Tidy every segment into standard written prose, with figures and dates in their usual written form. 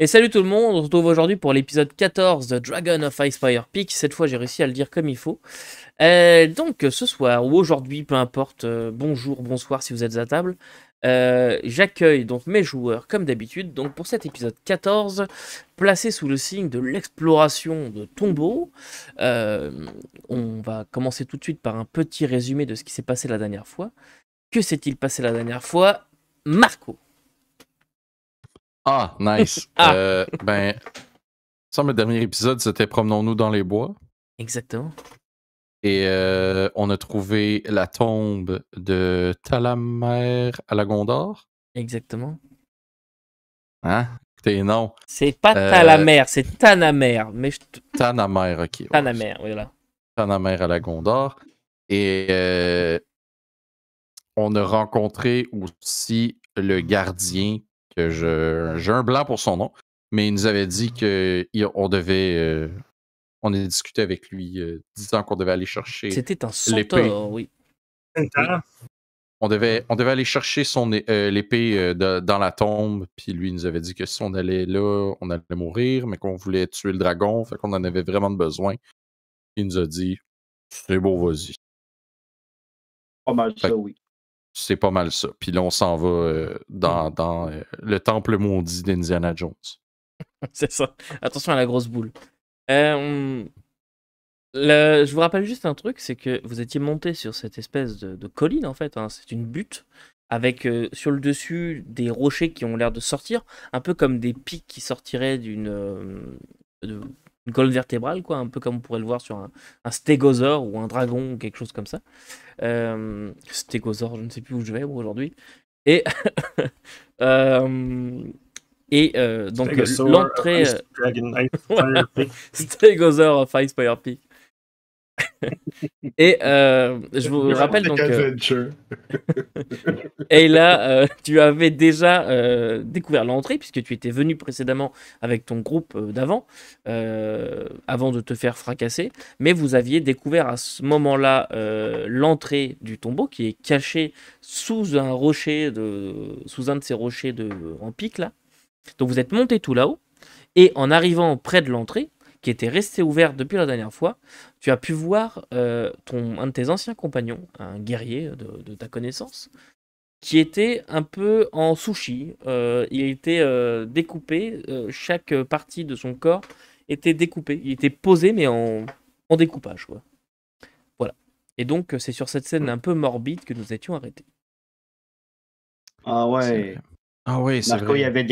Et salut tout le monde, on se retrouve aujourd'hui pour l'épisode 14 de Dragon of Icespire Peak. Cette fois, j'ai réussi à le dire comme il faut. Donc, ce soir ou aujourd'hui, peu importe, bonjour, bonsoir si vous êtes à table, j'accueille donc mes joueurs comme d'habitude. Donc, pour cet épisode 14, placé sous le signe de l'exploration de tombeaux, on va commencer tout de suite par un petit résumé de ce qui s'est passé la dernière fois. Que s'est-il passé la dernière fois, Marco? Ah, nice. Ah, Ça, le dernier épisode, c'était Promenons-nous dans les bois. exactement. Et on a trouvé la tombe de Talamer à la Gondor. Exactement. Hein? Écoutez, non. C'est pas Talamer, c'est Tanamer. Mais Tanamer, ok. Ouais, Tanamer, voilà. Tanamer à la Gondor. Et on a rencontré aussi le gardien, que j'ai un blanc pour son nom, mais il nous avait dit qu'on devait... on a discuté avec lui, disant qu'on devait aller chercher C'était un l'épée. centaure, oui. Oui. On devait aller chercher l'épée dans la tombe, puis lui il nous avait dit que si on allait là, on allait mourir, mais qu'on voulait tuer le dragon, fait qu'on en avait vraiment besoin. Il nous a dit c'est beau, vas-y. Pas mal Fait ça, oui. c'est pas mal ça. Puis là, on s'en va dans le temple maudit d'Indiana Jones. C'est ça. Attention à la grosse boule. Je vous rappelle juste un truc, c'est que vous étiez monté sur cette espèce de colline, en fait. Hein. C'est une butte, avec sur le dessus des rochers qui ont l'air de sortir, un peu comme des pics qui sortiraient d'une colonne vertébrale, quoi, un peu comme on pourrait le voir sur un stégosaure ou un dragon ou quelque chose comme ça. Stégosaure, je ne sais plus où je vais moi, aujourd'hui. Et, donc l'entrée... Stegosaur of Icespire Peak. Et je vous rappelle donc... et là, tu avais déjà découvert l'entrée, puisque tu étais venu précédemment avec ton groupe d'avant, avant de te faire fracasser, mais vous aviez découvert à ce moment-là l'entrée du tombeau, qui est cachée sous un rocher, sous un de ces rochers en pic, là. Donc vous êtes monté tout là-haut, et en arrivant près de l'entrée, qui était restée ouverte depuis la dernière fois, tu as pu voir un de tes anciens compagnons, un guerrier de ta connaissance, qui était un peu en sushi. Il était découpé, chaque partie de son corps était découpée. Il était posé, mais en découpage, quoi. Voilà. Et donc, c'est sur cette scène un peu morbide que nous étions arrêtés. Ah ouais. Ah oui, c'est Marco, vrai. il y avait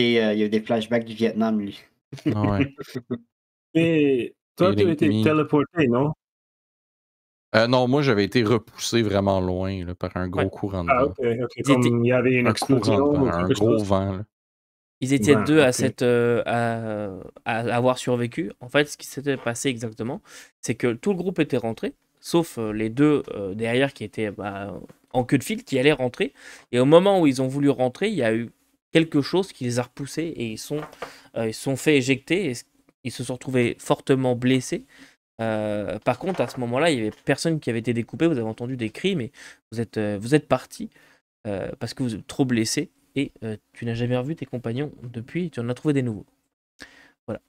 des flashbacks du Vietnam, lui. Ah ouais. Mais toi, tu as été téléporté, non? Non, moi j'avais été repoussé vraiment loin là, par un gros courant de vent. Ah, ok. Comme il y avait une explosion ou un quelque gros chose. vent. Là. Ils étaient deux ok. à avoir survécu. En fait, ce qui s'était passé exactement, c'est que tout le groupe était rentré, sauf les deux derrière qui étaient en queue de file, qui allaient rentrer. Et au moment où ils ont voulu rentrer, il y a eu quelque chose qui les a repoussés et ils se sont fait éjecter et ils se sont retrouvés fortement blessés. Par contre, à ce moment-là, il n'y avait personne qui avait été découpé. Vous avez entendu des cris, mais vous êtes partis parce que vous êtes trop blessés. Et tu n'as jamais revu tes compagnons depuis, tu en as trouvé des nouveaux. Voilà.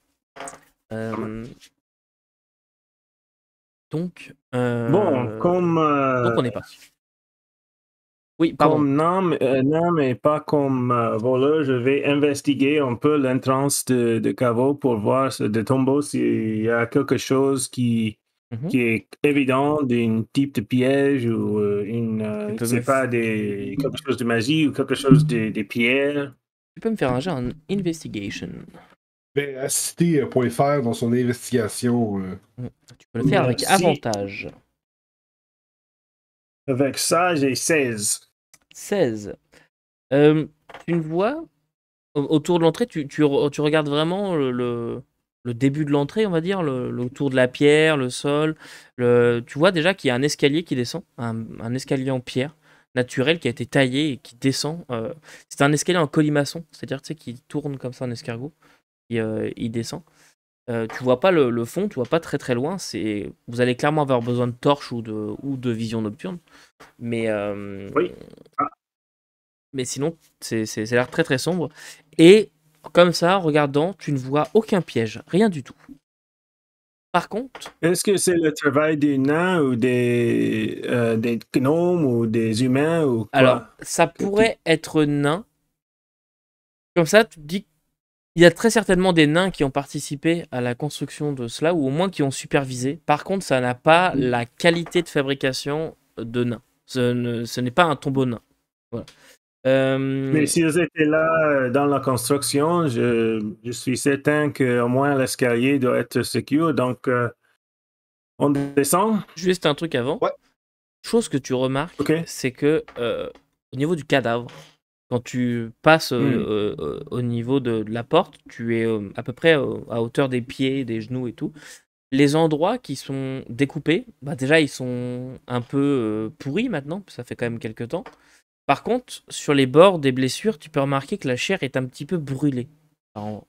Donc, Bon, comme on est parti. Oui, pardon. Comme non, mais pas comme voleur, je vais investiguer un peu l'entrance de caveau pour voir de tombeau s'il y a quelque chose qui est évident d'un type de piège ou c'est pas quelque chose de magie ou quelque chose de pierre. Tu peux me faire un jet en investigation. Ben, assisté.fr dans son investigation. Tu peux le faire avec avantage. Avec ça, j'ai 16. 16. Tu ne vois, autour de l'entrée, tu regardes vraiment le début de l'entrée, on va dire, le tour de la pierre, le sol. Tu vois déjà qu'il y a un escalier qui descend, un escalier en pierre naturel qui a été taillé et qui descend. C'est un escalier en colimaçon, c'est-à-dire qui tourne comme ça en escargot. Et, il descend. Tu vois pas le fond, tu vois pas très très loin. Vous allez clairement avoir besoin de torches ou de vision nocturne. Mais, oui. Mais sinon, c'est l'air très très sombre. Et comme ça, en regardant, tu ne vois aucun piège, rien du tout. Par contre, Est-ce que c'est le travail des nains ou des gnomes ou des humains ou quoi? alors, ça pourrait être nain. Comme ça, tu te dis qu'il y a très certainement des nains qui ont participé à la construction de cela, ou au moins qui ont supervisé. Par contre, ça n'a pas la qualité de fabrication de nains. Ce n'est pas un tombeau nain. Voilà. Mais s'ils étaient là dans la construction, je suis certain qu'au moins l'escalier doit être secure. Donc, on descend. Juste un truc avant. Ouais. Chose que tu remarques, Ok. c'est que au niveau du cadavre, quand tu passes au niveau de la porte, tu es à peu près à hauteur des pieds, des genoux et tout. Les endroits qui sont découpés, bah déjà ils sont un peu pourris maintenant, ça fait quand même quelques temps. Par contre, sur les bords des blessures, tu peux remarquer que la chair est un petit peu brûlée. Un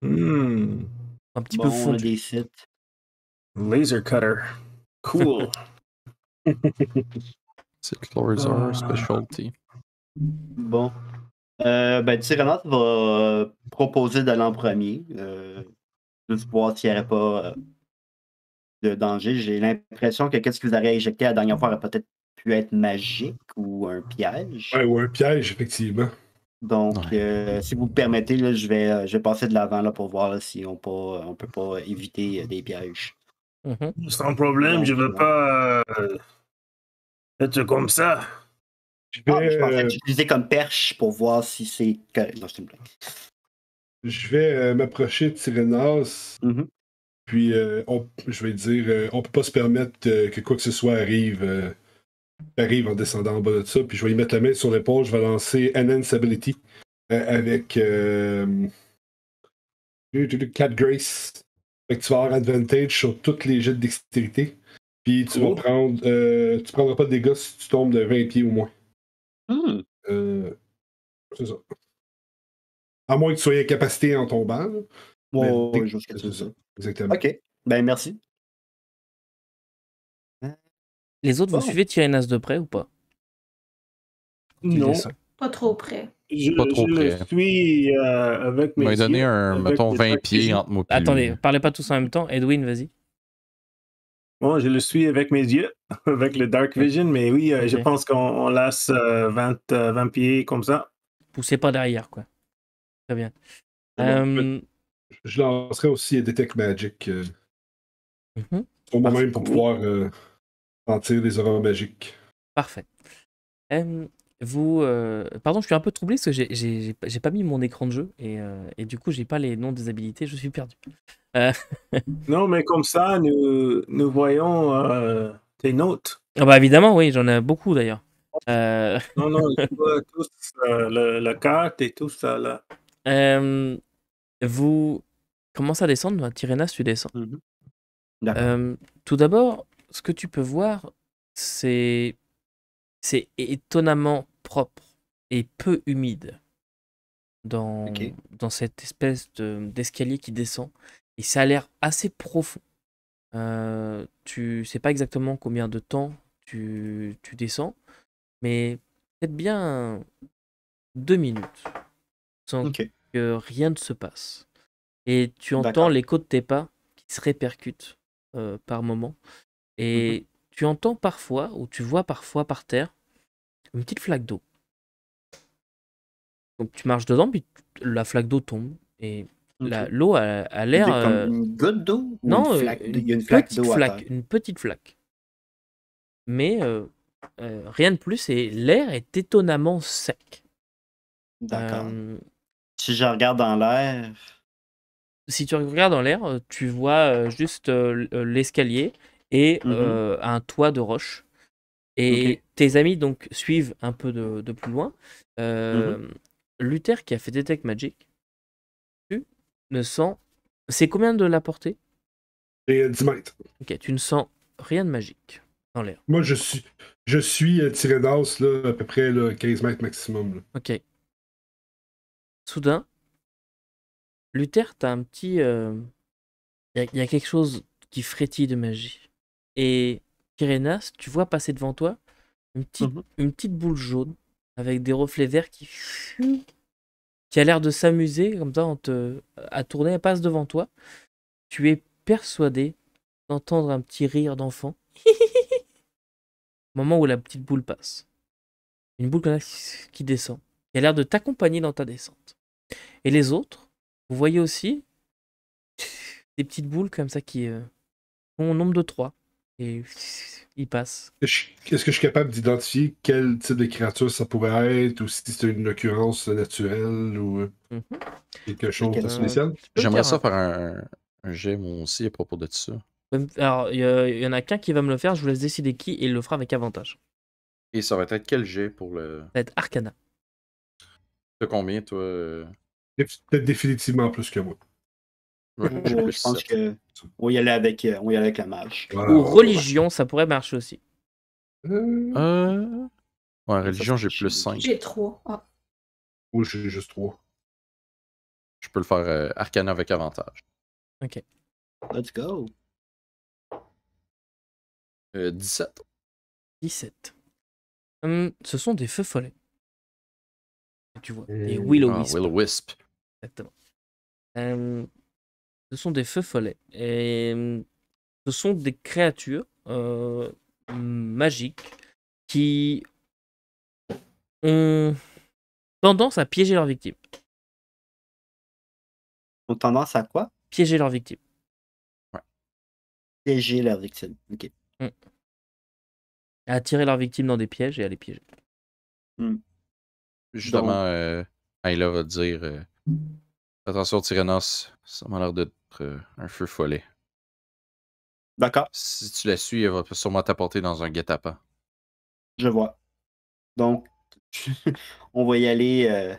petit peu Bon, on a fondue. des sites. Laser cutter. Cool. C'est Clorizar Specialty. Bon. Tyrannos va proposer d'aller en premier. Juste voir s'il n'y aurait pas de danger. J'ai l'impression que qu'est-ce que vous avez éjecté la dernière fois aurait peut-être pu être magique ou un piège. Ouais, ou un piège, effectivement. Donc, si vous me permettez, là, je vais passer de l'avant là, pour voir là, si on peut pas éviter des pièges. Sans problème, je veux pas être comme ça. Je Je pensais vais, l'utiliser comme perche pour voir si c'est correct. Non, c'est une blague. je vais m'approcher de Tyrénas, Mhm. puis je vais dire, on peut pas se permettre que quoi que ce soit arrive en descendant en bas de ça, puis je vais lui mettre la main sur l'épaule, je vais lancer Enhance Ability avec Cat Grace. Fait que tu vas avoir advantage sur tous les jets de dextérité. Puis tu vas prendre. Tu prendras pas de dégâts si tu tombes de 20 pieds ou moins. C'est ça. À moins que tu sois incapacité en tombant. Là. Ouais, jusqu'à c'est ça. Exactement. Ok. Ben, merci. Les autres, vous suivez Tyrénas de près ou pas? Non. Pas trop près. Pas trop Je le près. suis avec mes Il m'a donné yeux, un, avec mettons, des 20 dark pieds vision. entre moi et lui. Attendez, parlez pas tous en même temps. Edwin, vas-y. Bon, je le suis avec mes yeux, avec le Dark Vision, mais oui, je Ok. pense qu'on laisse 20 pieds comme ça. Poussez pas derrière, quoi. Très bien. Je lancerai aussi Detect Magic pour Parfait. moi-même pour pouvoir sentir les aurores magiques. Parfait. Pardon, je suis un peu troublé parce que j'ai pas mis mon écran de jeu et du coup, j'ai pas les noms des habilités, je suis perdu. Non, mais comme ça, nous voyons tes notes. Ah bah évidemment, oui, j'en ai beaucoup d'ailleurs. Non, je vois tous la carte et tout ça là. Vous commencez à descendre, Tyrénas, tu descends. D'accord. Tout d'abord, ce que tu peux voir, c'est étonnamment propre et peu humide dans cette espèce d'escalier qui descend. Et ça a l'air assez profond. Tu sais pas exactement combien de temps tu descends, mais peut-être bien 2 minutes sans que rien ne se passe. Et tu entends l'écho de tes pas qui se répercutent par moment. Et tu entends parfois, ou tu vois parfois par terre, une petite flaque d'eau. Donc tu marches dedans, puis la flaque d'eau tombe. Et l'eau a l'air... Comme une goutte d'eau? Non, il y a une flaque d'eau à terre. une petite flaque. Mais rien de plus, et l'air est étonnamment sec. D'accord. Si je regarde dans l'air... Si tu regardes dans l'air, tu vois juste l'escalier et un toit de roche. Et tes amis donc suivent un peu de plus loin. Luther qui a fait Detect Magic, tu ne sens... C'est combien de la portée? Et 10 mètres. Ok, tu ne sens rien de magique dans l'air. Moi, je suis Tyrénas, là, à peu près là, 15 mètres maximum. Là. Ok. Soudain, Luther, t'as un petit... Il y a quelque chose qui frétille de magie. Et Tyrénas, tu vois passer devant toi une petite boule jaune avec des reflets verts qui qui a l'air de s'amuser, comme ça, à tourner, elle passe devant toi. Tu es persuadé d'entendre un petit rire d'enfant. Au moment où la petite boule passe. Une boule comme ça qui descend. Qui a l'air de t'accompagner dans ta descente. Et les autres, vous voyez aussi des petites boules comme ça qui ont au nombre de 3. Et ils passent. Est-ce que je suis capable d'identifier quel type de créature ça pourrait être, ou si c'est une occurrence naturelle, ou quelque chose de spécial? J'aimerais ça faire un jet, moi aussi, à propos de ça. Alors, il y en a qu'un qui va me le faire, je vous laisse décider qui, et il le fera avec avantage. Et ça va être quel jet pour le... Ça va être Arcana. T'as combien, toi? Peut-être définitivement plus que moi. Je pense qu'on y allait avec la mage. Ou religion, ça pourrait marcher aussi. Ouais, religion, j'ai plus 5. J'ai 3. Ah. Moi, j'ai juste 3. Je peux le faire Arcana avec avantage. Ok. Let's go. 17. 17. Ce sont des feux follets. Tu vois, des Will-O-Wisp. Will-O-Wisp. Exactement. Ce sont des feux follets. Et ce sont des créatures magiques qui ont tendance à piéger leurs victimes. Ont tendance à quoi? Piéger leurs victimes. Piéger leurs victimes. Ok. À attirer leurs victimes dans des pièges et à les piéger. Justement, Ayla va dire attention, Tyrannos, ça m'a l'air d'être un feu follet. D'accord. Si tu la suis, elle va sûrement t'apporter dans un guet-apens. Je vois. Donc, on va y aller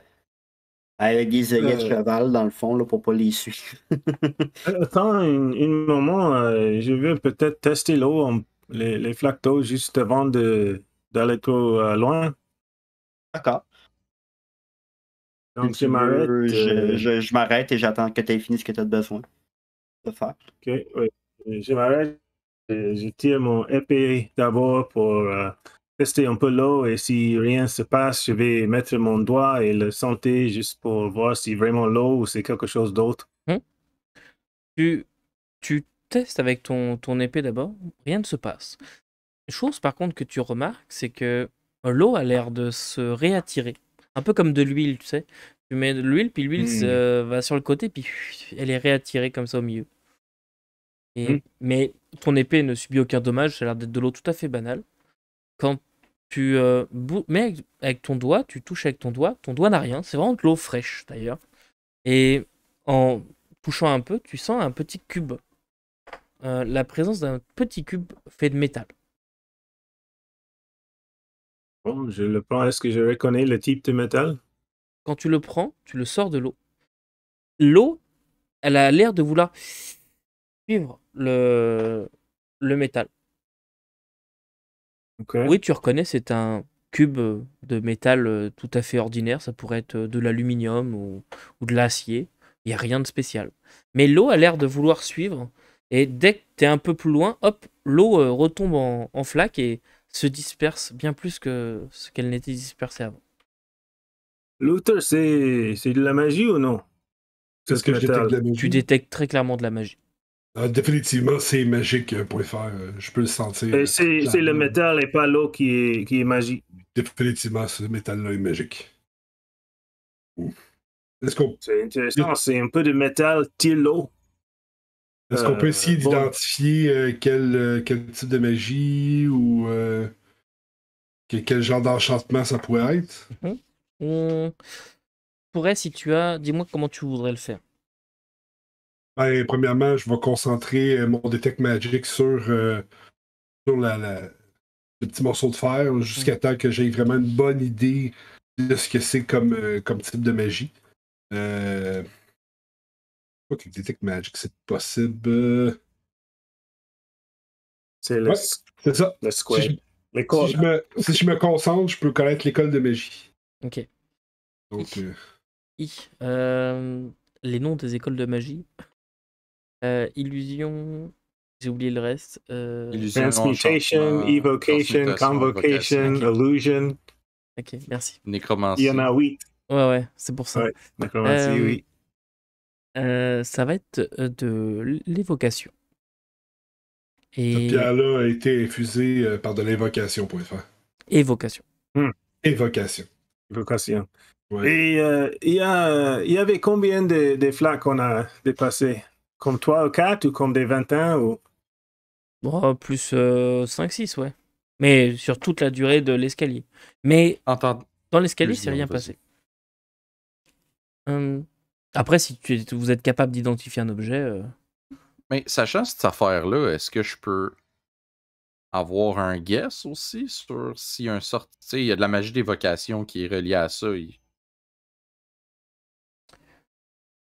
avec des œillets de cheval, dans le fond, là, pour pas les suivre. Attends un moment, je vais peut-être tester l'eau, les flaques d'eau, juste avant d'aller trop loin. D'accord. Donc, Si tu veux, je m'arrête et j'attends que tu aies fini ce que tu as besoin de faire. Ok, oui. Je m'arrête. Je tire mon épée d'abord pour tester un peu l'eau et si rien ne se passe, je vais mettre mon doigt et le sentir juste pour voir si vraiment l'eau ou c'est quelque chose d'autre. Tu testes avec ton épée d'abord, rien ne se passe. Une chose par contre que tu remarques, c'est que l'eau a l'air de se réattirer. Un peu comme de l'huile, tu sais. Tu mets de l'huile, puis l'huile va sur le côté, puis elle est réattirée comme ça au milieu. Mais ton épée ne subit aucun dommage, ça a l'air d'être de l'eau tout à fait banale. Quand tu mets avec ton doigt, tu touches avec ton doigt n'a rien, c'est vraiment de l'eau fraîche d'ailleurs. Et en touchant un peu, tu sens un petit cube. La présence d'un petit cube fait de métal. Bon, je le prends. Est-ce que je reconnais le type de métal? Quand tu le prends, tu le sors de l'eau. L'eau, elle a l'air de vouloir suivre le métal. Okay. Oui, tu reconnais, c'est un cube de métal tout à fait ordinaire. Ça pourrait être de l'aluminium ou de l'acier. Il n'y a rien de spécial. Mais l'eau a l'air de vouloir suivre. Et dès que tu es un peu plus loin, hop, l'eau retombe en flaque et se disperse bien plus que ce qu'elle n'était dispersée avant. Luther, c'est de la magie ou non? Est-ce que je détecte de la magie? Tu détectes très clairement de la magie. Définitivement, c'est magique, je peux le sentir. Et c'est le métal et pas l'eau qui est magique. Définitivement, ce métal-là est magique. C'est intéressant, c'est un peu de métal tire l'eau. Est-ce qu'on peut essayer d'identifier quel type de magie ou quel genre d'enchantement ça pourrait être? On pourrait, si tu as... Dis-moi comment tu voudrais le faire. Ben, premièrement, je vais concentrer mon Detect Magic sur le petit morceau de fer jusqu'à temps que j'aie vraiment une bonne idée de ce que c'est comme type de magie. Je crois que le Detect Magic, c'est possible. C'est c'est ça. Le square. Si je me concentre, je peux connaître l'école de magie. Ok. Donc, les noms des écoles de magie. Illusion. J'ai oublié le reste. Transmutation, Evocation, Convocation, Illusion. Ok, merci. Nécromancie. Il y en a 8. Ouais, c'est pour ça. Ouais, nécromancie, Euh, oui. Ça va être de l'évocation. Cette Et pierre-là a été infusée par de l'invocation.fr. évocation. Évocation. Vocation. Ouais. Et il y avait combien de flaques qu'on a dépassé? Comme 3 ou 4 ou comme des 21 ou... Bon, plus 5-6, ouais. Mais sur toute la durée de l'escalier. Mais Entends. dans l'escalier, c'est Excuse-moi, rien vas-y. passé. Après, si vous êtes capable d'identifier un objet, Mais sachant cette affaire-là, est-ce que je peux avoir un guess aussi sur s'il y a un sort. Tu sais, il y a de la magie d'évocation qui est reliée à ça.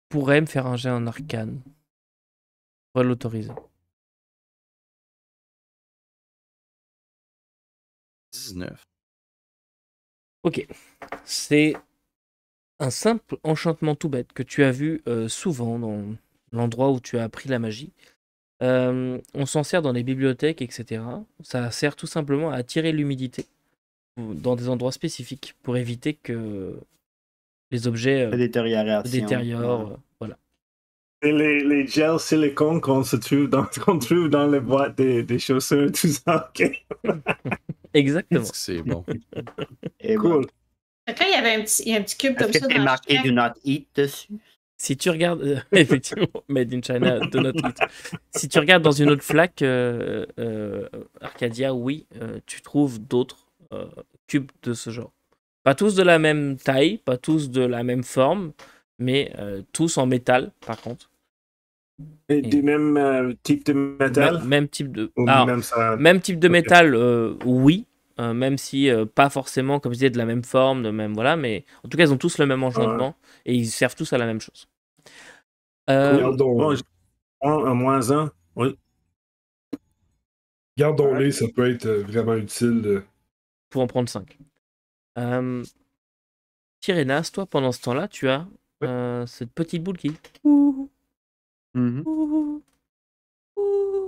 pourrait me faire un jet en arcane. On va l'autoriser. 19. Ok. C'est un simple enchantement tout bête que tu as vu souvent dans l'endroit où tu as appris la magie. On s'en sert dans les bibliothèques, etc. Ça sert tout simplement à attirer l'humidité dans des endroits spécifiques pour éviter que les objets La détérioration. se détériorent. Ouais. Voilà. Et les gels silicone qu'on trouve dans les boîtes des chaussures, tout ça, ok. Exactement. Est-ce que c'est bon? Et Cool. voilà. Fait que là, il y a un petit cube Est-ce comme que ça c'est dans marqué chaque... Do Not Eat dessus? Si tu regardes, effectivement, Made in China, do not eat. Si tu regardes dans une autre flaque, Arcadia, oui, tu trouves d'autres cubes de ce genre. Pas tous de la même taille, pas tous de la même forme, mais tous en métal, par contre. Et du même type de métal? Même type de. Ou Alors, même ça... même type de Ok. métal, oui. Même si pas forcément, comme je disais, de la même forme, de même voilà, mais en tout cas, ils ont tous le même enchantement et ils servent tous à la même chose. Gardons- Bon, un moins un. Oui. Gardons-les, ça peut être vraiment utile. Pour en prendre 5. Tyrénas, toi, pendant ce temps-là, tu as cette petite boule qui. Mhm.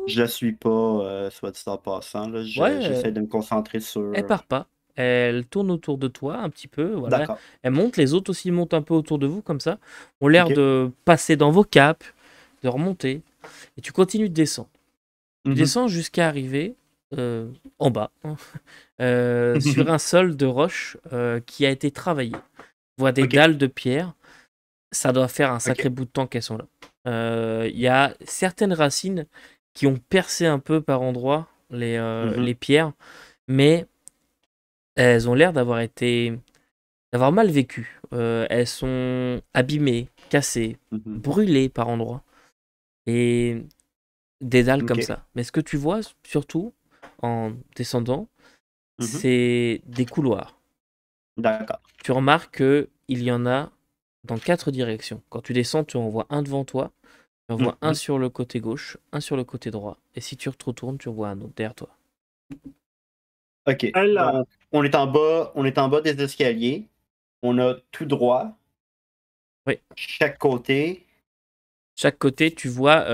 Je la suis pas, soit dit en passant. Là. Ouais, J'essaie de me concentrer sur. Elle part pas. Elle tourne autour de toi un petit peu. Voilà. D'accord. Elle monte. Les autres aussi montent un peu autour de vous comme ça. Ont l'air Ok. de passer dans vos capes, de remonter. Et tu continues de descendre. Tu Mhm. descends jusqu'à arriver en bas, hein, sur un sol de roche qui a été travaillé. Tu vois des Ok. dalles de pierre. Ça doit faire un sacré bout de temps qu'elles sont là. Il y a certaines racines qui ont percé un peu par endroits les pierres, mais elles ont l'air d'avoir mal vécu. Elles sont abîmées, cassées, Mhm. brûlées par endroits. Et des dalles comme Ok. ça. Mais ce que tu vois surtout en descendant, Mhm. c'est des couloirs. D'accord. Tu remarques qu'il y en a dans 4 directions. Quand tu descends, tu en vois un devant toi, tu en vois un sur le côté gauche, un sur le côté droit. Et si tu te retournes, tu en vois un autre derrière toi. Ok. Alors. Donc, on est en bas des escaliers. On a tout droit. Oui. Chaque côté. Chaque côté, tu vois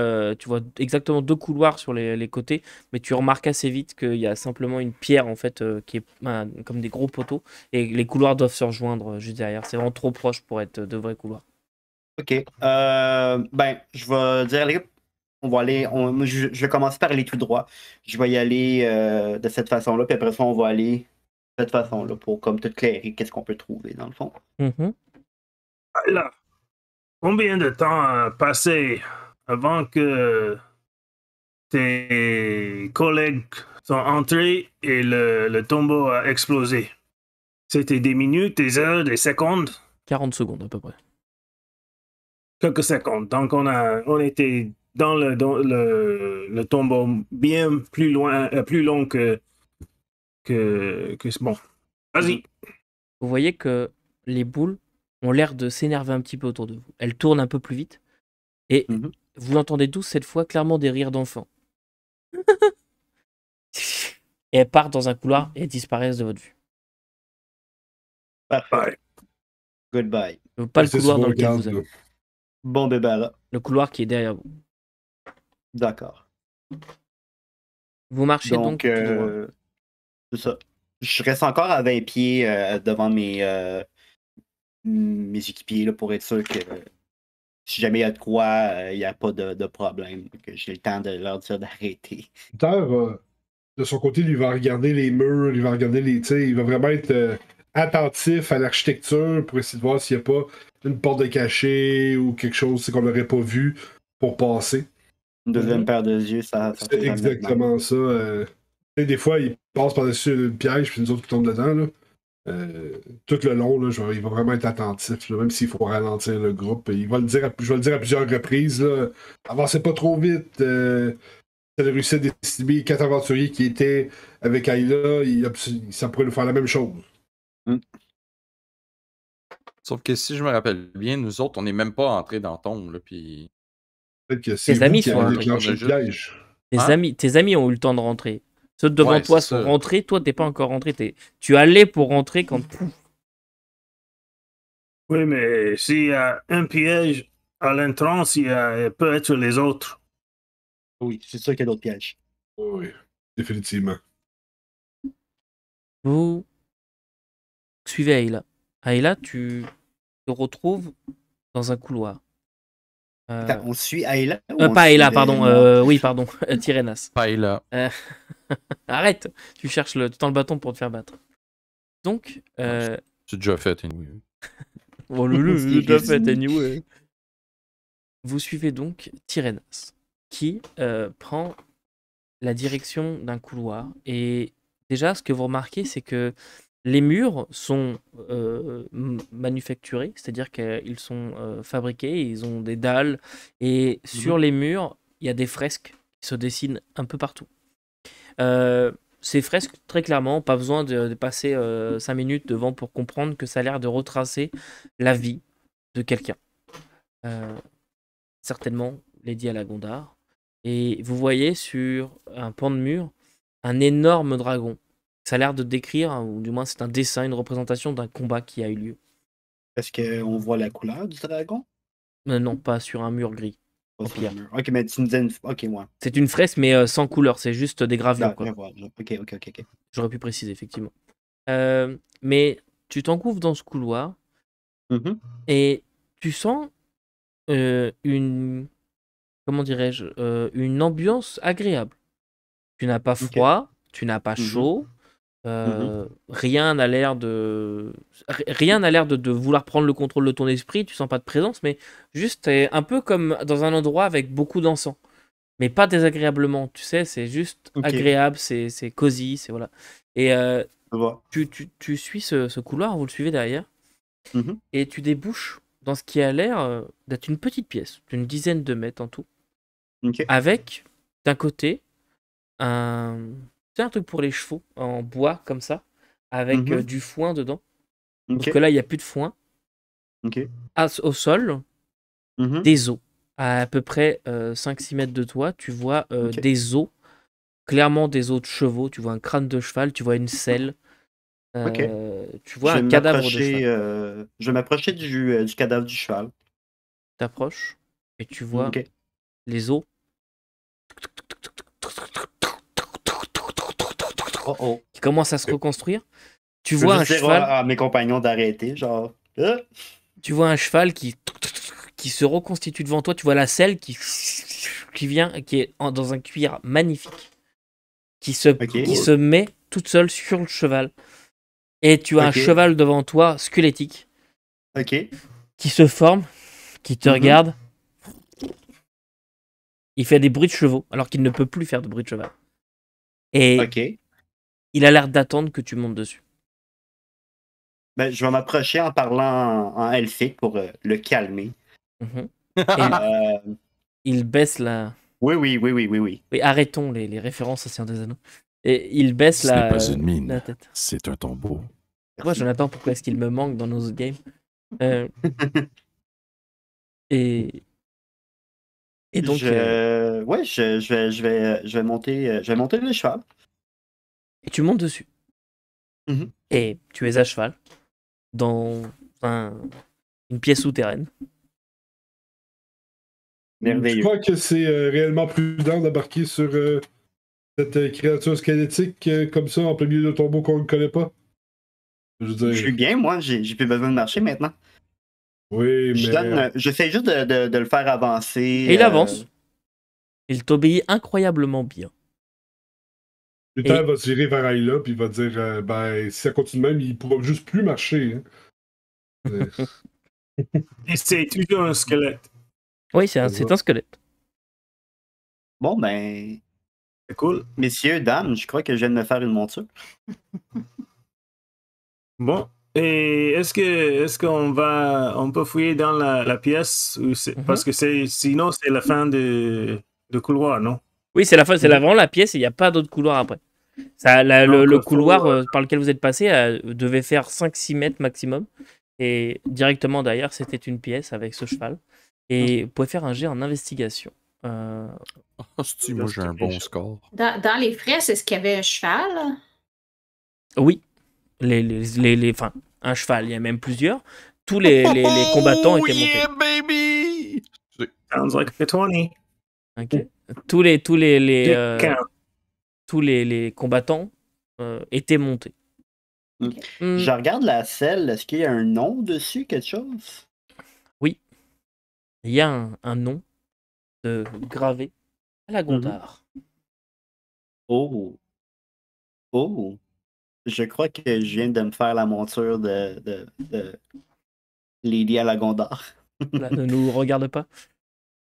exactement 2 couloirs sur les côtés, mais tu remarques assez vite qu'il y a simplement une pierre en fait qui est comme des gros poteaux, et les couloirs doivent se rejoindre juste derrière. C'est vraiment trop proche pour être de vrais couloirs. Ok. Ben, je vais dire, les gars, on va aller. Moi, je vais commencer par aller tout droit. Je vais y aller de cette façon-là, puis après ça, on va aller de cette façon-là pour comme tout clairer qu'est-ce qu'on peut trouver dans le fond. Alors, combien de temps a passé avant que tes collègues sont entrés et le tombeau a explosé? C'était des minutes, des heures, des secondes? 40 secondes à peu près. Quelques secondes. Donc, on était dans le tombeau bien plus loin, plus long que bon. Vas-y. Vous voyez que les boules ont l'air de s'énerver un petit peu autour de vous. Elles tournent un peu plus vite, et vous entendez tous cette fois clairement des rires d'enfants. Et elles partent dans un couloir et elles disparaissent de votre vue. Parfait. Bye. Goodbye. Pas le C'est couloir ce dans qu'on lequel regarde, vous allez. là. Bon bébé là. Le couloir qui est derrière vous. D'accord. Vous marchez donc tout droit. C'est ça. Je reste encore à 20 pieds devant mes mes équipiers là, pour être sûr que si jamais il y a de quoi, il n'y a pas de problème. Que j'ai le temps de leur dire d'arrêter. Peter, de son côté, lui, il va regarder les murs, il va regarder les. Il va vraiment être attentif à l'architecture pour essayer de voir s'il n'y a pas une porte de cachet ou quelque chose qu'on n'aurait pas vu pour passer. Une deuxième paire de yeux, ça C'est fait jamais de mal. exactement ça. Des fois, il passe par-dessus le piège, puis nous autres qui tombent dedans. Là. Tout le long, là, il va vraiment être attentif, là, même s'il faut ralentir le groupe. Il va le dire je vais le dire à plusieurs reprises. Là, avancez pas trop vite. Ça a réussi à décimer 4 aventuriers qui étaient avec Ayla. Ça pourrait nous faire la même chose. Sauf que si je me rappelle bien, nous autres, on n'est même pas entrés dans Tombe, là, puis... Peut-être que c'est Tes amis vous qui sont avez entrés. déclenché le On a piège. Tes amis ont eu le temps de rentrer. Ceux devant Ouais, toi c'est sont ça. rentrés, toi t'es pas encore rentré. Tu allais pour rentrer quand pouf. Oui, mais s'il y a un piège à l'entrance, il peut être les autres. Oui, c'est sûr qu'il y a d'autres pièges. Oui, définitivement. Vous suivez Ayla. Ayla, tu te retrouves dans un couloir. Attends, on suit Ayla ou on Pas Ayla, suit pardon. moi? Oui, pardon. Tyrénas. Pas là. Arrête. Tu cherches tu tends le bâton pour te faire battre. Donc, C'est déjà fait, anyway. oh loulou, C'est j'ai déjà résumé. fait anyway. Vous suivez donc Tyrénas, qui prend la direction d'un couloir. Et déjà, ce que vous remarquez, c'est que les murs sont manufacturés, c'est-à-dire qu'ils sont fabriqués, ils ont des dalles, et sur les murs, il y a des fresques qui se dessinent un peu partout. Ces fresques, très clairement, pas besoin de passer 5 minutes devant pour comprendre que ça a l'air de retracer la vie de quelqu'un. Certainement Lady Alagondar. Et vous voyez sur un pan de mur un énorme dragon. Ça a l'air de décrire, ou du moins c'est un dessin, une représentation d'un combat qui a eu lieu. Est-ce qu'on voit la couleur du dragon? Non, pas sur un mur gris. Pas En sur pierre. le mur. Ok, mais tu me disais Ok, ouais. C'est une fresque, mais sans couleur, c'est juste des gravures. Là, Quoi. je vois. Ok. J'aurais pu préciser, effectivement. Mais tu t'engouffres dans ce couloir Mhm. et tu sens une... Comment dirais-je une ambiance agréable. Tu n'as pas froid, tu n'as pas chaud, rien n'a l'air de vouloir prendre le contrôle de ton esprit, tu sens pas de présence, mais juste un peu comme dans un endroit avec beaucoup d'encens. Mais pas désagréablement, tu sais, c'est juste agréable, c'est cosy, c'est voilà. Et tu suis ce couloir, vous le suivez derrière, et tu débouches dans ce qui a l'air d'être une petite pièce, d'une dizaine de mètres en tout, avec d'un côté c'est un truc pour les chevaux en bois comme ça, avec du foin dedans. Sauf que là, il n'y a plus de foin. Au sol, des os. À peu près 5-6 mètres de toi, tu vois des os, clairement des os de chevaux. Tu vois un crâne de cheval, tu vois une selle. Tu vois un cadavre de cheval. Je vais m'approcher du cadavre du cheval. T'approches et tu vois les os. Qui commence à se reconstruire. Tu vois un cheval à mes compagnons d'arrêter, genre. Tu vois un cheval qui se reconstitue devant toi. Tu vois la selle qui vient, qui est dans un cuir magnifique, qui se met toute seule sur le cheval. Et tu as un cheval devant toi squelettique, qui se forme, qui te regarde. Il fait des bruits de chevaux alors qu'il ne peut plus faire de bruit de cheval. Et il a l'air d'attendre que tu montes dessus. Ben, je vais m'approcher en parlant en elfique pour le calmer. Il baisse la... Oui. Oui, arrêtons les références à Seigneur des Anneaux. Et il baisse Ce n'est pas une mine, la tête. c'est un tombeau. Moi, Jonathan, pourquoi est-ce qu'il me manque dans nos autres games Et donc... je vais monter le cheval. Et tu montes dessus. Et tu es à cheval dans une pièce souterraine. Merveilleux. Je crois que c'est réellement prudent d'embarquer sur cette créature squelettique comme ça en plein milieu de tombeau qu'on ne connaît pas. Je suis bien, moi. J'ai plus besoin de marcher maintenant. Oui, mais. J'essaie juste de le faire avancer. Et il avance. Il t'obéit incroyablement bien. Plus tard, il va se virer vers Ayla, puis il va dire ben, si ça continue même, il pourra juste plus marcher. Hein. Et c'est toujours un squelette. Oui, c'est un squelette. Bon, ben. C'est cool. Messieurs, dames, je crois que je viens de me faire une monture. Bon. Et est-ce qu'on peut fouiller dans la pièce parce que sinon c'est la fin de couloir, non? Oui, c'est vraiment la pièce et il n'y a pas d'autre couloir après. Le couloir par lequel vous êtes passé devait faire 5-6 mètres maximum. Et directement derrière, c'était une pièce avec ce cheval. Et vous pouvez faire un jet en investigation. Moi, j'ai un bon score. Dans les fresques, est-ce qu'il y avait un cheval? Oui. Enfin, un cheval, il y a même plusieurs. Tous les combattants étaient montés. Yeah, baby! Sounds like a 20. Okay. Tous les combattants étaient montés. Je regarde la selle. Est-ce qu'il y a un nom dessus, quelque chose? Oui. Il y a un nom gravé à la Gondar. Oh. Oh. Je crois que je viens de me faire la monture de Lady à la Gondar. Là, ne nous regarde pas.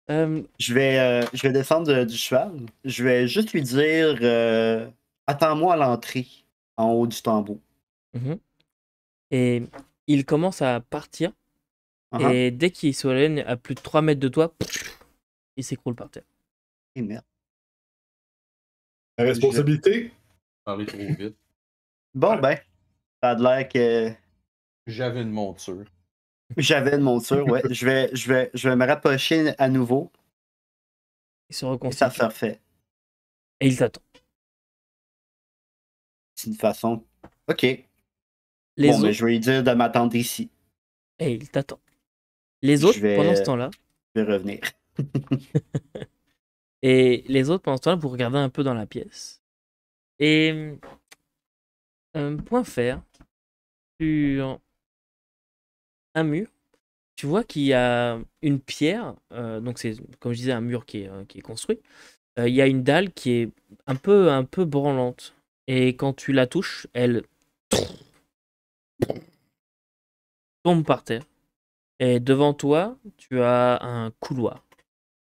Je vais descendre du cheval. Je vais juste lui dire attends-moi à l'entrée, en haut du tambour. Et il commence à partir. Et dès qu'il s'éloigne à plus de 3 mètres de toi, il s'écroule par terre. Et merde. La responsabilité? Parler trop vite. Bon, ben, ça a l'air que. J'avais une monture. J'avais une monture, ouais. Je vais me rapprocher à nouveau. Il se Et reconstitue. ça se refait. Et il t'attend. C'est une façon. OK. Les bon, autres... mais je vais lui dire de m'attendre ici. Et il t'attend. Les autres, pendant ce temps-là. Je vais revenir. Et les autres, pendant ce temps-là, vous regardez un peu dans la pièce. Et point faire sur un mur. Tu vois qu'il y a une pierre. Donc c'est, comme je disais, un mur qui est construit. Il y a une dalle qui est un peu branlante. Et quand tu la touches, elle tombe par terre. Et devant toi, tu as un couloir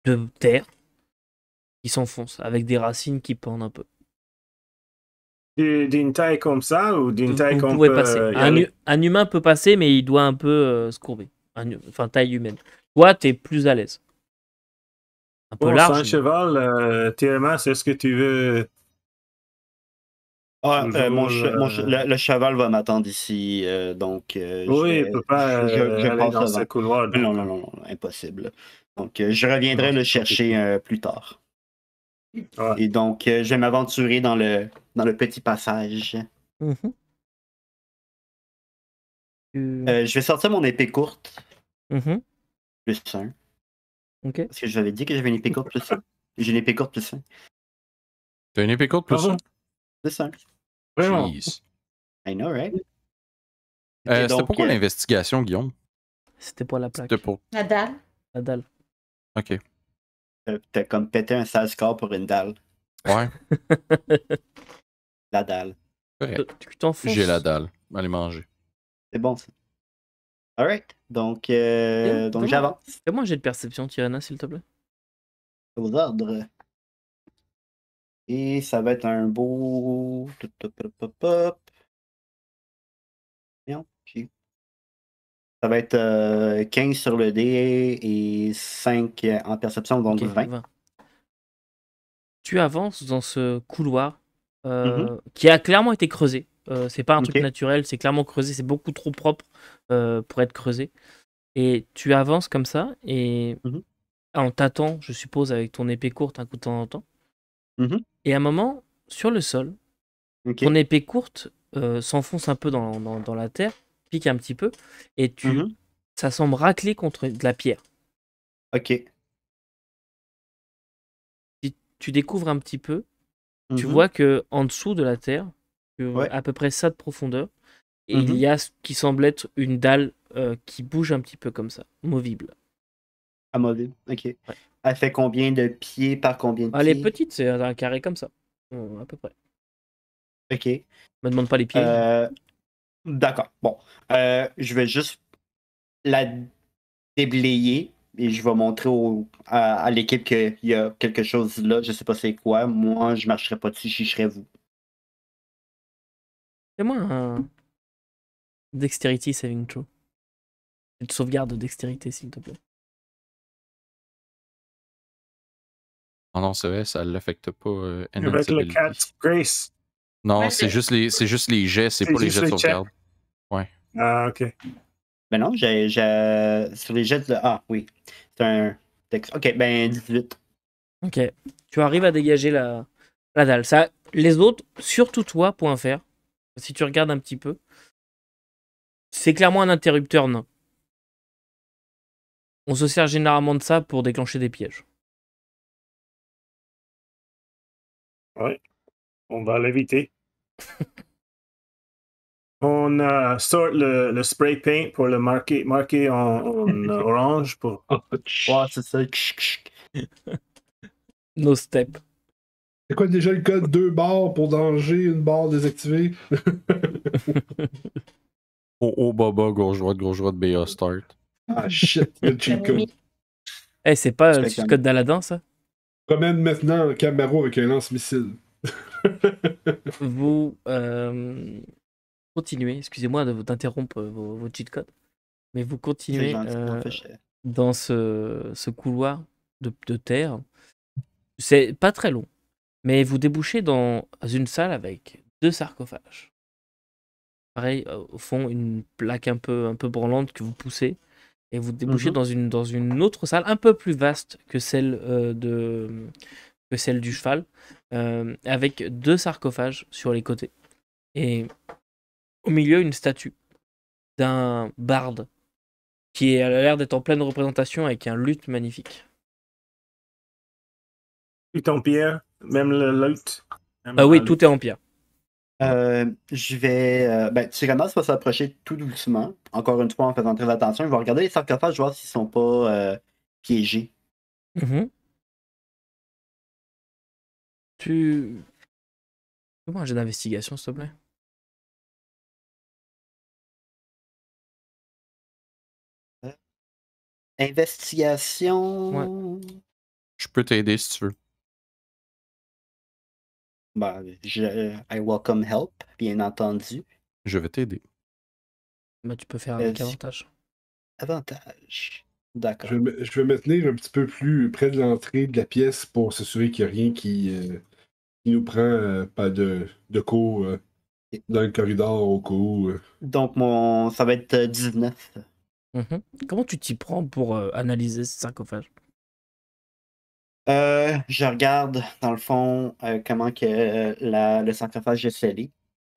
de terre qui s'enfonce avec des racines qui pendent un peu. D'une taille comme ça ou d'une taille Vous qu'on pouvez peut passer. y aller? Un humain peut passer, mais il doit un peu se courber. Enfin, taille humaine. Toi, t'es plus à l'aise. Un peu Bon, large. sans cheval, Théramas, est-ce que tu veux... Le cheval va m'attendre ici, donc oui, il ne peut pas aller dans ce couloir. Non, impossible. Donc, je reviendrai le chercher plus tard. Ouais. Et donc, je vais m'aventurer dans le petit passage. Je vais sortir mon épée courte. Plus 1. Okay. Parce que j'avais dit que j'avais une épée courte plus 1. J'ai une épée courte plus 1. T'as une épée courte plus 1? Plus 1. Vraiment? Jeez. I know, right? C'était pourquoi l'investigation, Guillaume? C'était pour la plaque. C'était pour... La dalle. La dalle. OK. T'as comme pété un sale score pour une dalle. Ouais. La dalle. Tu t'enfonces. J'ai la dalle. Allez manger. C'est bon, ça. Alright. Donc j'avance. Fais-moi un jet de perception, Tirana, s'il te plaît. Aux ordres. Et ça va être un beau. Ça va être 15 sur le dé et 5 en perception, donc 20. Tu avances dans ce couloir qui a clairement été creusé. C'est pas un truc naturel, c'est clairement creusé, c'est beaucoup trop propre pour être creusé. Et tu avances comme ça et en tâtant, je suppose, avec ton épée courte un coup de temps en temps. Et à un moment, sur le sol, ton épée courte s'enfonce un peu dans la terre, pique un petit peu, et ça semble racler contre de la pierre. Ok. Tu découvres un petit peu, tu vois que en dessous de la terre, à peu près ça de profondeur, et il y a ce qui semble être une dalle qui bouge un petit peu comme ça, movible. Amovible, ok. Ouais. Elle fait combien de pieds par combien de Elle est pieds? petite, c'est un carré comme ça, à peu près. Ok. Me demande pas les pieds. D'accord. Bon. Je vais juste la déblayer et je vais montrer à l'équipe qu'il y a quelque chose là. Je sais pas c'est quoi. Moi, je marcherai pas dessus, je serais vous. Fais-moi un Dexterity Saving Throw. Une sauvegarde de dextérité, s'il te plaît. Oh non, c'est vrai, ça l'affecte pas. Avec le Enhanceability. Cat's Grace. Non, Ouais, c'est juste les jets, c'est C'est pas les juste jets de les checks. sauvegarde. Ouais. Ah, ok. Ben non, sur les jets de... Ah, oui. C'est un texte. Ok, ben 18. Ok. Tu arrives à dégager la dalle. Ça, les autres, surtout toi, point faire. Si tu regardes un petit peu, c'est clairement un interrupteur nain. On se sert généralement de ça pour déclencher des pièges. Ouais. On va l'éviter. On sort le spray paint pour le marquer en orange pour. Ouais, c'est ça. No step. C'est quoi déjà le code? 2 barres pour danger, une barre désactivée? Oh, baba, gauche, droite, BA, start. Ah shit, il y a le cheat code. Eh, c'est pas le Spectacle. code d'Aladin, ça? Promène maintenant un Camaro avec un lance-missile. Vous continuez, excusez-moi d'interrompre vos cheat codes, mais vous C'est continuez gentil, en fait, dans ce couloir de terre. C'est pas très long, mais vous débouchez dans une salle avec 2 sarcophages. Pareil, au fond, une plaque un peu branlante que vous poussez, et vous débouchez dans une autre salle un peu plus vaste que celle du cheval, avec 2 sarcophages sur les côtés. Et au milieu, une statue d'un barde qui a l'air d'être en pleine représentation avec un luth magnifique. Tout en pierre, même le lutte. Ah oui, tout est en pierre. Je vais. Ben, Tyrannos va s'approcher tout doucement. Encore une fois, en faisant très attention. Il va regarder les sarcophages, voir s'ils sont pas piégés. Mhm. Fais-moi un jet d'investigation, s'il te plaît. Investigation. Je peux t'aider si tu veux. Ben, I welcome help, bien entendu. Je vais t'aider. Bah, tu peux faire avec avantage. Avantage. D'accord. Je vais me tenir un petit peu plus près de l'entrée de la pièce pour s'assurer qu'il n'y a rien qui nous prend pas de cours dans le corridor au cas où. Donc, ça va être 19. Mhm. Comment tu t'y prends pour analyser ce sarcophage? Je regarde, dans le fond, comment que le sarcophage est scellé.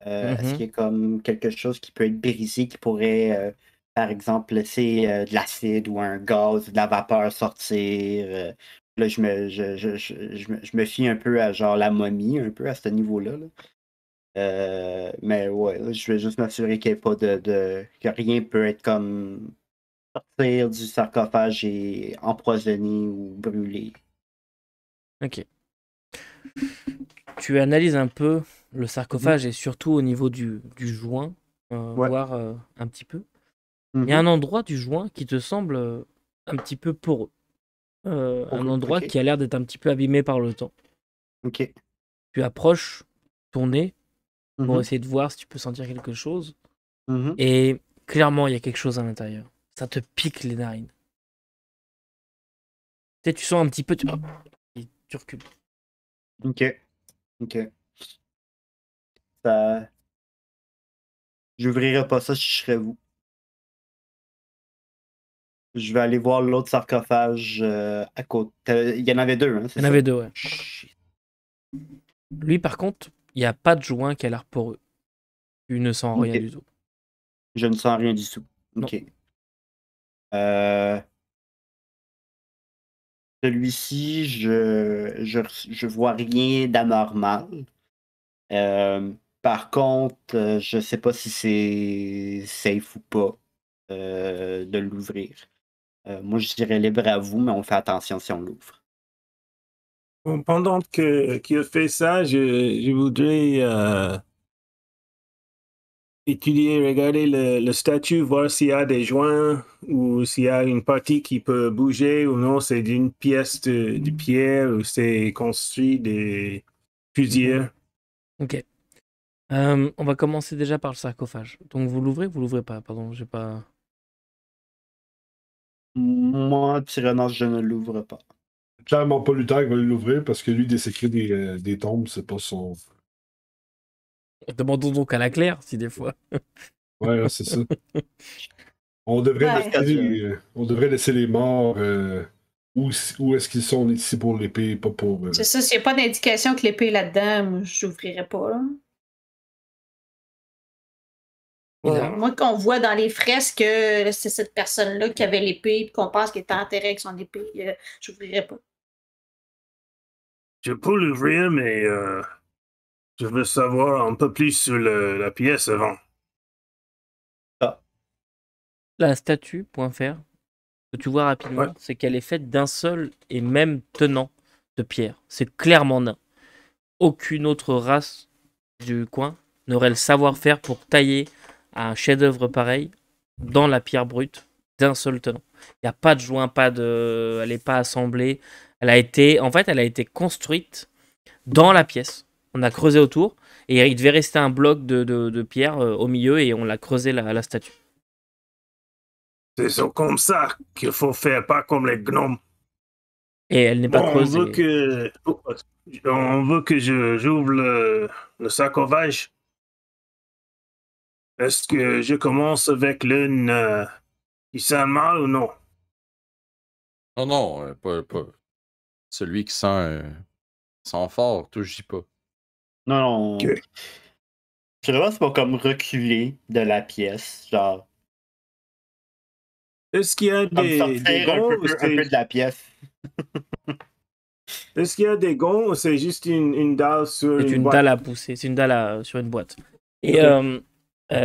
Est-ce qu'il y a comme quelque chose qui peut être brisé, qui pourrait, par exemple, laisser de l'acide ou un gaz, de la vapeur sortir? Là, je me fie un peu à genre la momie, un peu à ce niveau-là. Mais ouais, là, je vais juste m'assurer qu'il n'y ait pas que rien peut être comme sortir du sarcophage et empoisonné ou brûlé. Ok. Tu analyses un peu le sarcophage et surtout au niveau du joint, Ouais. voir un petit peu. Il y a un endroit du joint qui te semble un petit peu poreux. Un endroit ok. qui a l'air d'être un petit peu abîmé par le temps. Ok. Tu approches ton nez pour Mhm. essayer de voir si tu peux sentir quelque chose. Mhm. Et clairement, il y a quelque chose à l'intérieur. Ça te pique les narines. Tu sais, tu sens un petit peu... et tu recules. Ok. Ok. Ça... J'ouvrirai pas ça si je serais vous. Je vais aller voir l'autre sarcophage à côté. Il y en avait 2, hein, c'est Il y en ça? avait 2, ouais. Lui, par contre, il n'y a pas de joint qui a l'air poreux. Tu ne sens rien du tout. Je ne sens rien du tout. Ok. Celui-ci, je vois rien d'anormal. Par contre, je sais pas si c'est safe ou pas. de l'ouvrir. Moi, je dirais libre à vous, mais on fait attention si on l'ouvre. Bon, pendant qu'il fait ça, je voudrais étudier, regarder le statut, voir s'il y a des joints ou s'il y a une partie qui peut bouger ou non, c'est d'une pièce de pierre ou c'est construit des fusiliers. Ok. On va commencer déjà par le sarcophage. Donc vous l'ouvrez ou vous l'ouvrez pas? Pardon, j'ai pas... Moi, Tyrannos, je ne l'ouvre pas. Clairement pas Luther qui va l'ouvrir parce que lui, désécrer des tombes, c'est pas son. Demandons donc à la Claire, si des fois. Ouais, c'est ça. On devrait, on devrait laisser les morts où est-ce qu'ils sont ici pour l'épée, pas pour. C'est ça, s'il n'y a pas d'indication que l'épée est là-dedans, je n'ouvrirai pas. Là. Moi, qu'on voit dans les fresques que c'est cette personne-là qui avait l'épée et qu'on pense qu'elle était enterrée avec son épée, je n'ouvrirai pas. Je peux l'ouvrir, mais je veux savoir un peu plus sur la pièce avant. La statue, .fr, que tu vois rapidement, c'est qu'elle est faite d'un seul et même tenant de pierre. C'est clairement nain. Aucune autre race du coin n'aurait le savoir-faire pour tailler un chef-d'œuvre pareil dans la pierre brute d'un seul tenant. Il n'y a pas de joint, elle n'est pas assemblée. Elle a été construite dans la pièce. On a creusé autour et il devait rester un bloc de pierre au milieu et on l'a creusé la statue. C'est comme ça qu'il faut faire, pas comme les gnomes. Et elle n'est pas creusée. On veut que j'ouvre le sarcophage. Est-ce que je commence avec l'une qui sent mal ou non? Non, pas. Celui qui sent fort, touche pas. Non. Okay. Tyrannos va comme reculer de la pièce, genre. Est-ce qu'il y a des gonds un peu de la pièce. Est-ce qu'il y a des gonds ou c'est juste une dalle sur une boîte? C'est une dalle à pousser, c'est une dalle sur une boîte. Et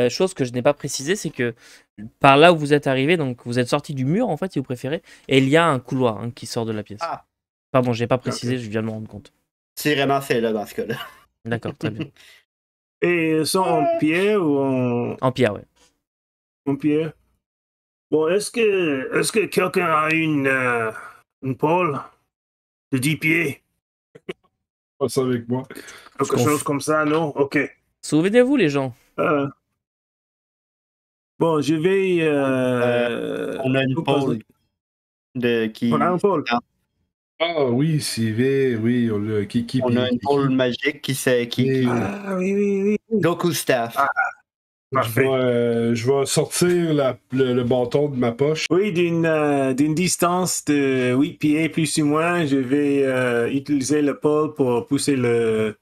chose que je n'ai pas précisé, c'est que par là où vous êtes arrivé, donc vous êtes sorti du mur en fait, si vous préférez, et il y a un couloir qui sort de la pièce. Ah. Pardon, je n'ai pas précisé, je viens de me rendre compte. C'est vraiment fait là dans ce cas-là. D'accord, très bien. Et ils sont en pierre ou en pierre, ouais. En pierre. Bon, est-ce que quelqu'un a une pôle de 10 pieds? Pas ça avec moi. Quelque chose comme ça, non? Ok. Souvenez-vous, les gens. Bon, je vais... on a une pôle On a une pôle. Ah oui, Sylvie, oui, on a une pôle magique qui Ah oui. Goku Staff. Parfait. Je vais sortir le bâton de ma poche. Oui, d'une distance de 8 pieds plus ou moins, je vais utiliser le pôle pour pousser le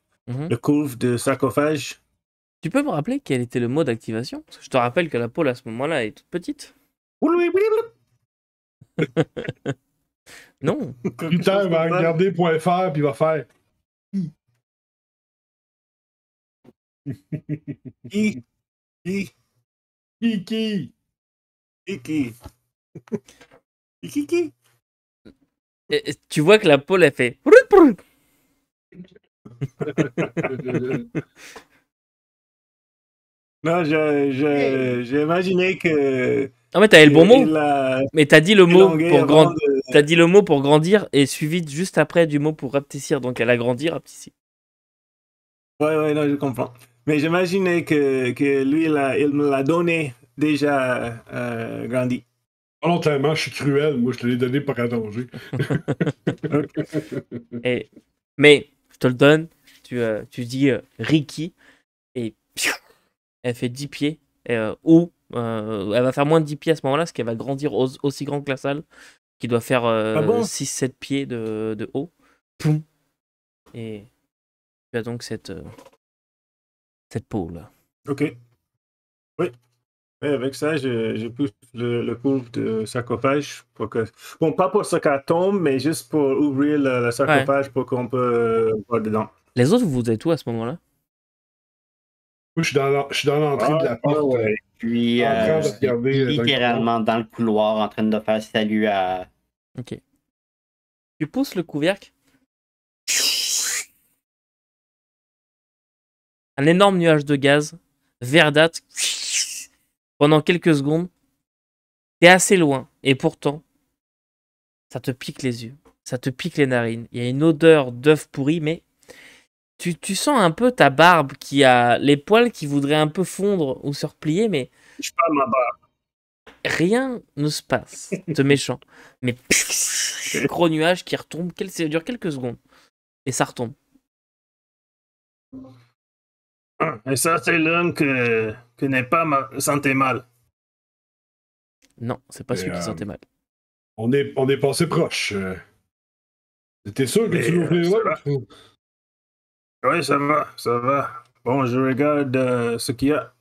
couvre de sarcophage. Tu peux me rappeler quel était le mot d'activation? Parce que je te rappelle que la pôle à ce moment-là est toute petite. Non. Putain, il va regarder .fr puis il va faire. Kiki. Tu vois que la pôle, elle fait... Non, j'ai imaginé que... Non, mais t'avais le bon mot. Mais t'as dit le mot pour grandir. T'as dit le mot pour grandir et suivi juste après du mot pour rapetissir. Donc elle a grandi, rapetissir. Ouais, non, je comprends. Mais j'imaginais que lui, il me l'a donné déjà grandi. Oh, tellement, je suis cruel. Moi, je te l'ai donné par à danger. Mais je te le donne. Tu dis Ricky et elle fait 10 pieds. Ou elle va faire moins de 10 pieds à ce moment-là, parce qu'elle va grandir aussi grand que la salle, qui doit faire 6-7 pieds de haut. Poum. Et tu as donc cette pôle. Ok. Oui. Et avec ça, je pousse le couvre de sarcophage pour que... Bon, pas pour que ça tombe, mais juste pour ouvrir le sarcophage pour qu'on peut voir dedans. Les autres, vous êtes où à ce moment-là? Moi, je suis dans l'entrée de la porte. Puis, En train de regarder, dans le littéralement dans le couloir, en train de faire salut à. Ok. Tu pousses le couvercle. Un énorme nuage de gaz verdâtre pendant quelques secondes. T'es assez loin et pourtant, ça te pique les yeux, ça te pique les narines. Il y a une odeur d'œuf pourri, mais tu sens un peu ta barbe qui a les poils qui voudraient un peu fondre ou se replier, mais Je pas ma barbe. rien ne se passe de méchant. Mais gros nuage qui retombe, ça dure quelques secondes et ça retombe. Et ça, c'est l'un que n'est pas santé mal. Non, c'est pas celui qui sentait mal. On est passé proche. T'es sûr que Mais, tu l'ouvriras? ça va. Oui, ça va, ça va. Bon, je regarde ce qu'il y a.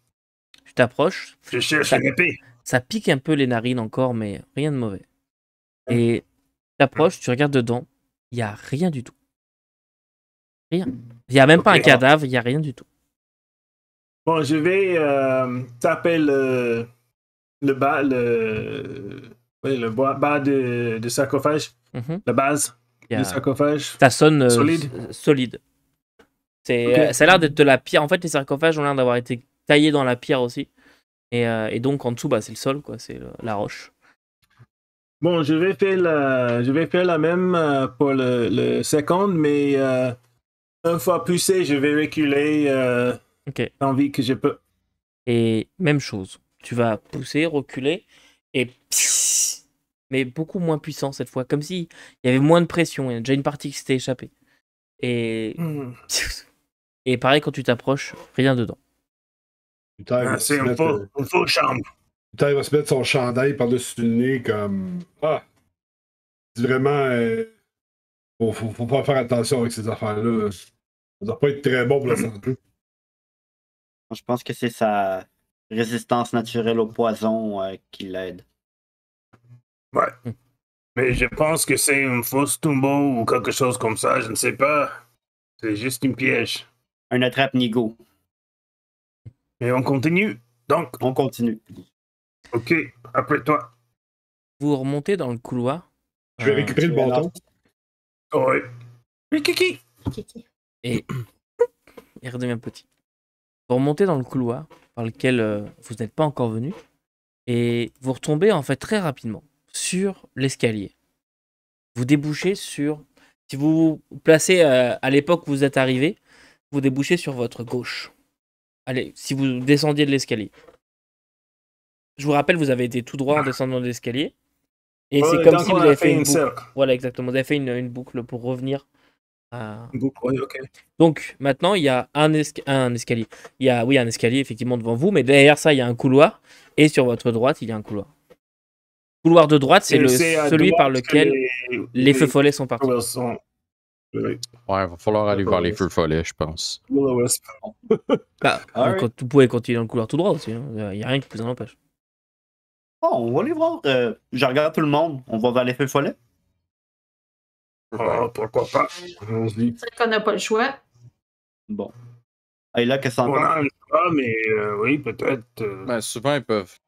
Tu t'approches, Je cherche Ça- une épée. ça pique un peu les narines encore, mais rien de mauvais. Et tu t'approches, tu regardes dedans, il y a rien du tout. Rien. Il y a même pas un Ok. cadavre, il y a rien du tout. Bon, je vais taper le bas, oui, le bas de sarcophage, Mhm. la base Il y du a- sarcophage. Ça sonne Solide. solide. Ok. Ça a l'air d'être de la pierre. En fait, les sarcophages ont l'air d'avoir été taillés dans la pierre aussi. Et donc en dessous, bah, c'est le sol, quoi. C'est la roche. Bon, je vais faire la même pour le second, mais une fois poussé, je vais reculer Ok. tant que je peux. Et même chose. Tu vas pousser, reculer, et mais beaucoup moins puissant cette fois. Comme si il y avait moins de pression. Il y a déjà une partie qui s'était échappée. Et et pareil, quand tu t'approches, rien dedans. Putain, il va C'est se une mettre, fausse chambre. putain, il va se mettre son chandail par-dessus le nez comme. Ah! C'est vraiment. Faut pas faire attention avec ces affaires-là. Ça doit pas être très bon pour la santé. Je pense que c'est sa résistance naturelle au poison qui l'aide. Ouais. Mais je pense que c'est une fausse tombeau ou quelque chose comme ça, je ne sais pas. C'est juste une piège. Un attrape-nigo. Et on continue. Donc, On continue. ok, après toi. Vous remontez dans le couloir. Je vais récupérer le bâton. Oui. Oui, Kiki. Et il redevient petit. Vous remontez dans le couloir par lequel vous n'êtes pas encore venu. Et vous retombez en fait très rapidement sur l'escalier. Vous débouchez sur... Si vous vous placez à l'époque où vous êtes arrivé, vous débouchez sur votre gauche. Allez, si vous descendiez de l'escalier. Je vous rappelle, vous avez été tout droit en descendant de l'escalier. Et c'est comme si vous avez fait une boucle. cercle. Voilà, exactement. Vous avez fait une boucle pour revenir à... Une boucle, oui, ok. Donc, maintenant, il y a un escalier. Il y a, oui, un escalier, effectivement, devant vous, mais derrière ça, il y a un couloir. Et sur votre droite, il y a un couloir. Le couloir de droite, c'est Et à celui droite par que lequel les feux follets sont partis. Wilson. Oui. Ouais, il va falloir aller voir les feux follets, je pense. Willow Wisp. Bah, Alright. vous pouvez continuer dans le couloir tout droit aussi. Il n'y a rien qui vous en empêche. Oh, on va aller voir. Je regarde tout le monde. On va vers les feux follets. Oh, pourquoi pas? Allons-y. C'est qu'on n'a pas le choix. Bon. Et là, qu'est-ce qu'on On a un choix, mais oui, peut-être. Ben, souvent, ils peuvent.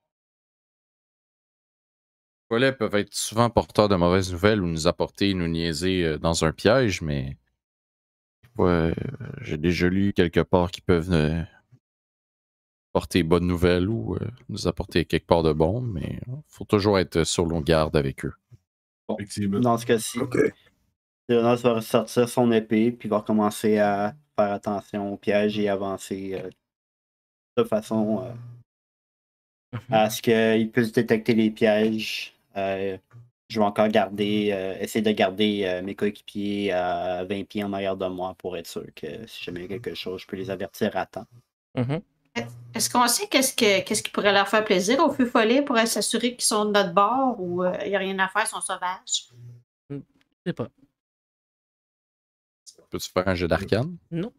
Les follets peuvent être souvent porteurs de mauvaises nouvelles ou nous apporter, nous niaiser dans un piège, mais. Ouais, j'ai déjà lu quelque part qu'ils peuvent porter bonnes nouvelles ou nous apporter quelque part de bon, mais faut toujours être sur nos garde avec eux. Bon. Effectivement. Dans ce cas-ci, Ok. Jonas va sortir son épée puis va commencer à faire attention aux pièges et avancer de façon à ce qu'il puisse détecter les pièges. Je vais encore essayer de garder mes coéquipiers à 20 pieds en arrière de moi pour être sûr que si jamais il y a quelque chose, je peux les avertir à temps. Mhm. Est-ce qu'on sait qu'est-ce qui pourrait leur faire plaisir au feu follet pour s'assurer qu'ils sont de notre bord ou il n'y a rien à faire, ils sont sauvages? Je sais pas. Peux-tu faire un jeu d'arcane? Non.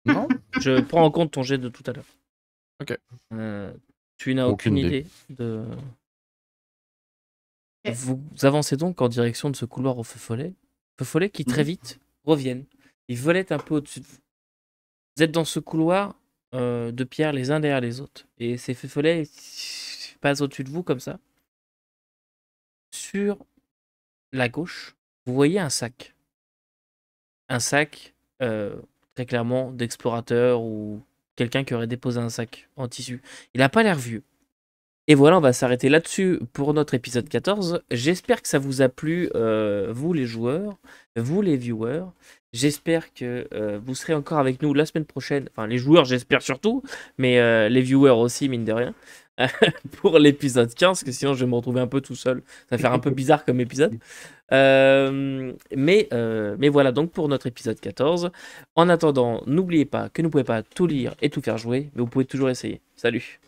Non? Je prends en compte ton jet de tout à l'heure. Ok. Tu n'as aucune Aucune idée de... Ok. Vous avancez donc en direction de ce couloir au feu follet. Feu follet qui très vite reviennent. Ils volettent un peu au-dessus de vous. Vous êtes dans ce couloir de pierre les uns derrière les autres. Et ces feux follets passent au-dessus de vous comme ça. Sur la gauche, vous voyez un sac. Un sac, très clairement, d'explorateur ou quelqu'un qui aurait déposé un sac en tissu. Il n'a pas l'air vieux. Et voilà, on va s'arrêter là-dessus pour notre épisode 14. J'espère que ça vous a plu, vous les joueurs, vous les viewers. J'espère que vous serez encore avec nous la semaine prochaine. Enfin, les joueurs, j'espère surtout, mais les viewers aussi, mine de rien, pour l'épisode 15, parce que sinon je vais me retrouver un peu tout seul. Ça va faire un peu bizarre comme épisode. Mais voilà donc pour notre épisode 14. En attendant, n'oubliez pas que vous ne pouvez pas tout lire et tout faire jouer, mais vous pouvez toujours essayer. Salut!